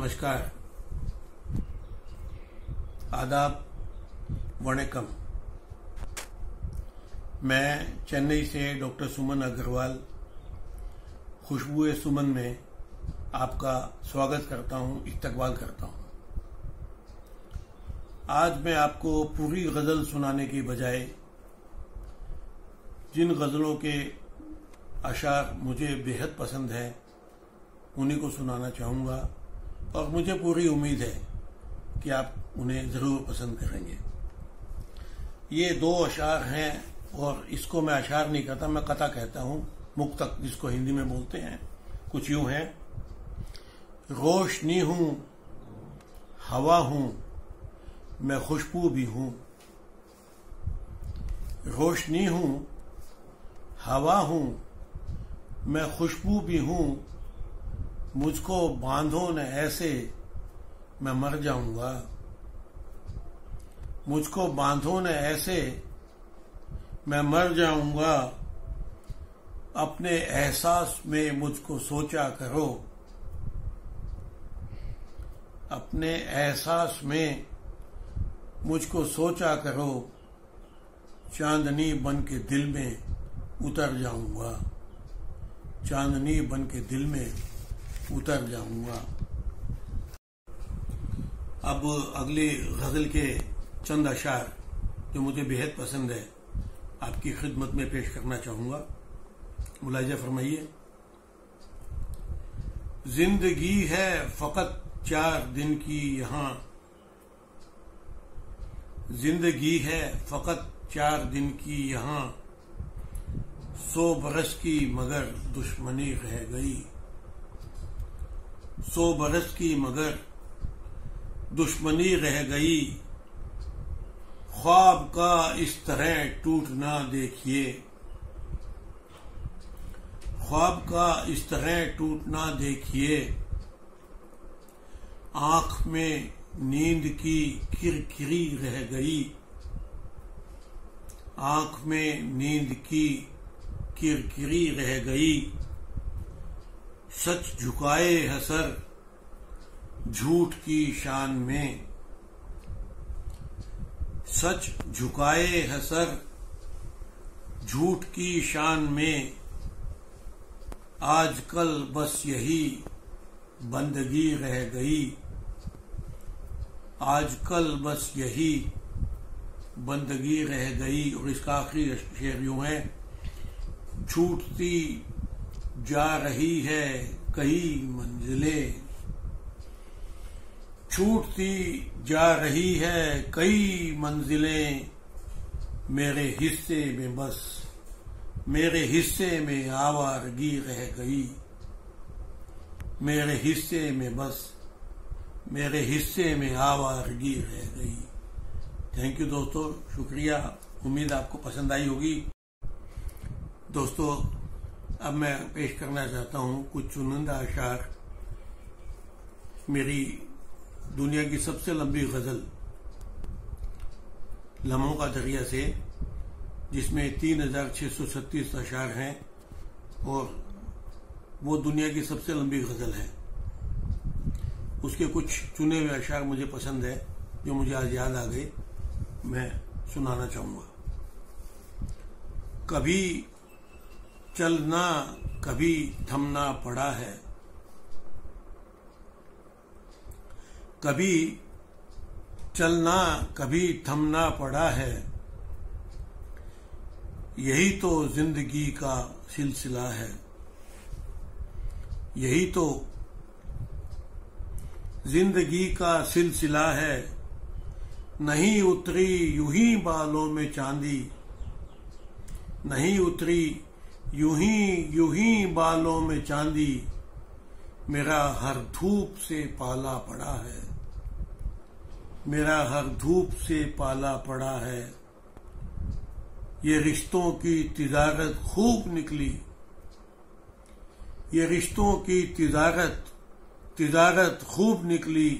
नमस्कार, आदाब, वणकम। मैं चेन्नई से डॉक्टर सुमन अग्रवाल खुशबू सुमन में आपका स्वागत करता हूं, इस्तकबाल करता हूं। आज मैं आपको पूरी गजल सुनाने की बजाय जिन गजलों के अशार मुझे बेहद पसंद है उन्हीं को सुनाना चाहूंगा और मुझे पूरी उम्मीद है कि आप उन्हें जरूर पसंद करेंगे। ये दो अशार हैं और इसको मैं अशार नहीं कहता, मैं कथा कहता हूं, मुक्तक जिसको हिंदी में बोलते हैं। कुछ यूं है। रोशनी हूं, हवा हूं, मैं खुशबू भी हूं। रोशनी हूं, हवा हूं, मैं खुशबू भी हूं। मुझको बांधो न ऐसे, मैं मर जाऊंगा। मुझको बांधो न ऐसे, मैं मर जाऊंगा। अपने एहसास में मुझको सोचा करो। अपने एहसास में मुझको सोचा करो। चांदनी बन के दिल में उतर जाऊंगा। चांदनी बन के दिल में उतर जाऊंगा। अब अगली गजल के चंद अशार जो मुझे बेहद पसंद है आपकी खिदमत में पेश करना चाहूंगा। मुलाहिजा फरमाइए। जिंदगी है फकत 4 दिन की यहाँ। जिंदगी है फकत 4 दिन की यहाँ। 100 बरस की मगर दुश्मनी रह गई। 100 बरस की मगर दुश्मनी रह गई। ख्वाब का इस तरह टूटना देखिए। ख्वाब का इस तरह टूटना देखिए। आंख में नींद की किरकिरी रह गई। आंख में नींद की किरकिरी रह गई। सच झुकाए है सर झूठ की शान में। सच झुकाए है सर झूठ की शान में। आजकल बस यही बंदगी रह गई। आजकल बस यही बंदगी रह गई। और इसका आखिरी शेर यूं है। छूटती जा रही है कई मंजिलें। छूटती जा रही है कई मंजिलें। मेरे हिस्से में बस मेरे हिस्से में आवारगी रह गई। मेरे हिस्से में बस मेरे हिस्से में आवारगी रह गई। थैंक यू दोस्तों, शुक्रिया। उम्मीद आपको पसंद आई होगी। दोस्तों, अब मैं पेश करना चाहता हूं कुछ चुनिंदा अशार मेरी दुनिया की सबसे लंबी गजल लम्हों का दरिया से, जिसमें 3636 अशार हैं और वो दुनिया की सबसे लंबी गजल है। उसके कुछ चुने हुए अशार मुझे पसंद है जो मुझे आज याद आ गए, मैं सुनाना चाहूंगा। कभी चलना कभी थमना पड़ा है। कभी चलना कभी थमना पड़ा है। यही तो जिंदगी का सिलसिला है। यही तो जिंदगी का सिलसिला है। नहीं उतरी यूं ही बालों में चांदी। नहीं उतरी यूं ही बालों में चांदी। मेरा हर धूप से पाला पड़ा है। मेरा हर धूप से पाला पड़ा है। ये रिश्तों की तिजारत खूब निकली। ये रिश्तों की तिजारत खूब निकली।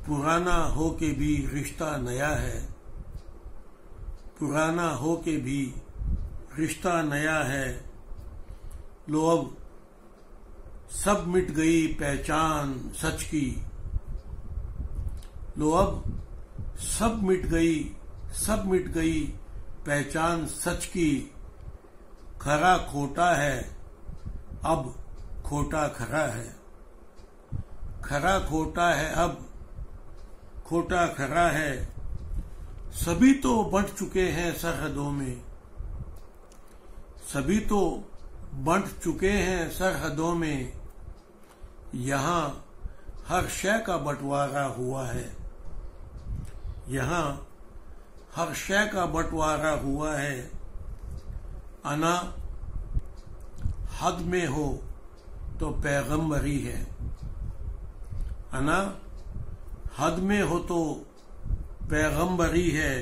पुराना हो के भी रिश्ता नया है। पुराना हो के भी रिश्ता नया है। लो अब सब मिट गई पहचान सच की। लो अब सब मिट गई पहचान सच की। खरा खोटा है अब खोटा खरा है। खरा खोटा है अब खोटा खरा है। सभी तो बंट चुके हैं सरहदों में। सभी तो बंट चुके हैं सरहदों में। यहाँ हर शय का बंटवारा हुआ है। यहाँ हर शय का बंटवारा हुआ है। अना हद में हो तो पैगंबरी है। अना हद में हो तो पैगंबरी है।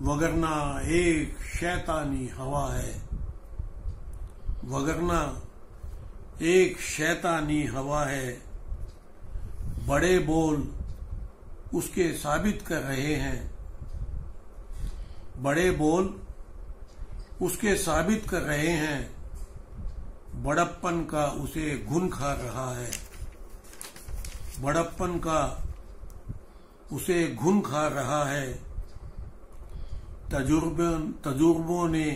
वगरना एक शैतानी हवा है। वगरना एक शैतानी हवा है। बड़े बोल उसके साबित कर रहे हैं। बड़े बोल उसके साबित कर रहे हैं। बड़प्पन का उसे घुन खा रहा है। बड़प्पन का उसे घुन खा रहा है। तजुर्बों ने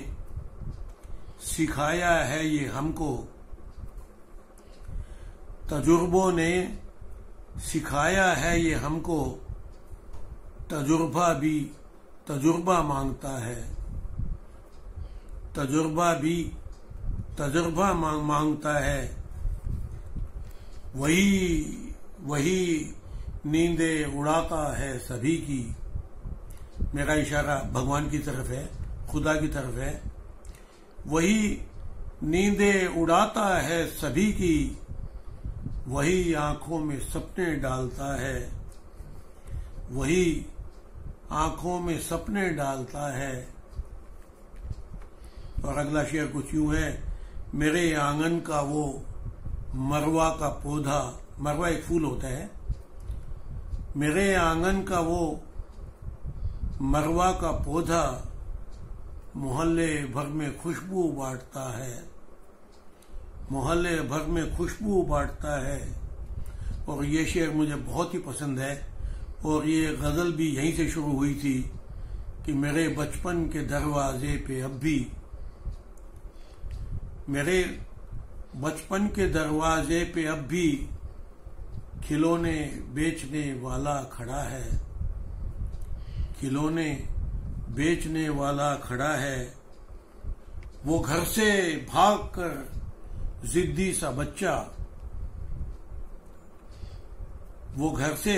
सिखाया है ये हमको। तजुर्बों ने सिखाया है ये हमको। तजुर्बा भी तजुर्बा मांगता है। तजुर्बा भी तजुर्बा मांगता है। वही नींदें उड़ाता है सभी की। मेरा इशारा भगवान की तरफ है, खुदा की तरफ है। वही नींदें उड़ाता है सभी की। वही आंखों में सपने डालता है। वही आंखों में सपने डालता है। और अगला शेर कुछ यूं है। मेरे आंगन का वो मरवा का पौधा, मरवा एक फूल होता है। मेरे आंगन का वो मरवा का पौधा मोहल्ले भर में खुशबू बांटता है। मोहल्ले भर में खुशबू बांटता है। और ये शेर मुझे बहुत ही पसंद है। और ये गजल भी यहीं से शुरू हुई थी कि मेरे बचपन के दरवाजे पे अब भी, मेरे बचपन के दरवाजे पे अब भी खिलौने बेचने वाला खड़ा है। खिलौने बेचने वाला खड़ा है। वो घर से भागकर जिद्दी सा बच्चा, वो घर से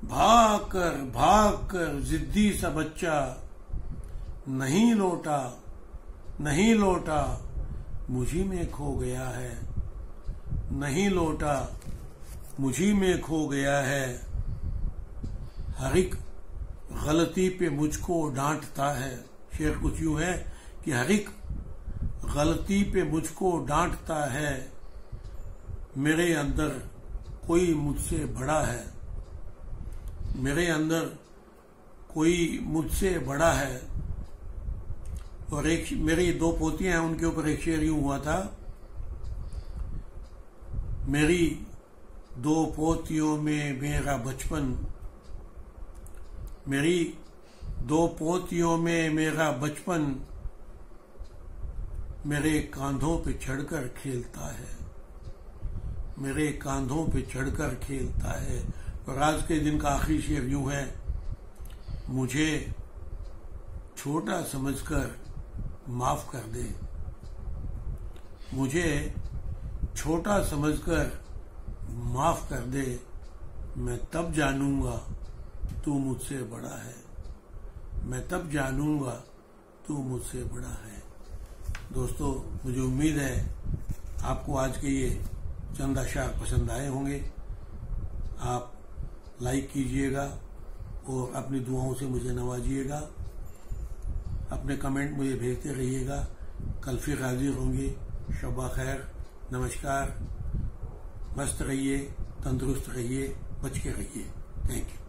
भागकर जिद्दी सा बच्चा नहीं लौटा मुझी में खो गया है। नहीं लौटा मुझी में खो गया है। हर एक गलती पे मुझको डांटता है। शेर कुछ यूं है कि हर एक गलती पे मुझको डांटता है। मेरे अंदर कोई मुझसे बड़ा है। मेरे अंदर कोई मुझसे बड़ा है। और एक मेरी दो पोतियां हैं, उनके ऊपर एक शेर यूं हुआ था। मेरी दो पोतियों में मेरा बचपन, मेरी दो पोतियों में मेरा बचपन मेरे कांधों पे चढ़कर खेलता है। मेरे कांधों पे चढ़कर खेलता है। और आज के दिन का आखिरी शेर यूं है। मुझे छोटा समझकर माफ कर दे। मुझे छोटा समझकर माफ कर दे। मैं तब जानूंगा तू मुझसे बड़ा है। मैं तब जानूंगा तू मुझसे बड़ा है। दोस्तों, मुझे उम्मीद है आपको आज के ये चंद अशआर पसंद आए होंगे। आप लाइक कीजिएगा और अपनी दुआओं से मुझे नवाजिएगा। अपने कमेंट मुझे भेजते रहिएगा। कल फिर हाजिर होंगे। शब्बा खैर, नमस्कार। मस्त रहिए, तंदुरुस्त रहिए, बच के रहिए। Thank you.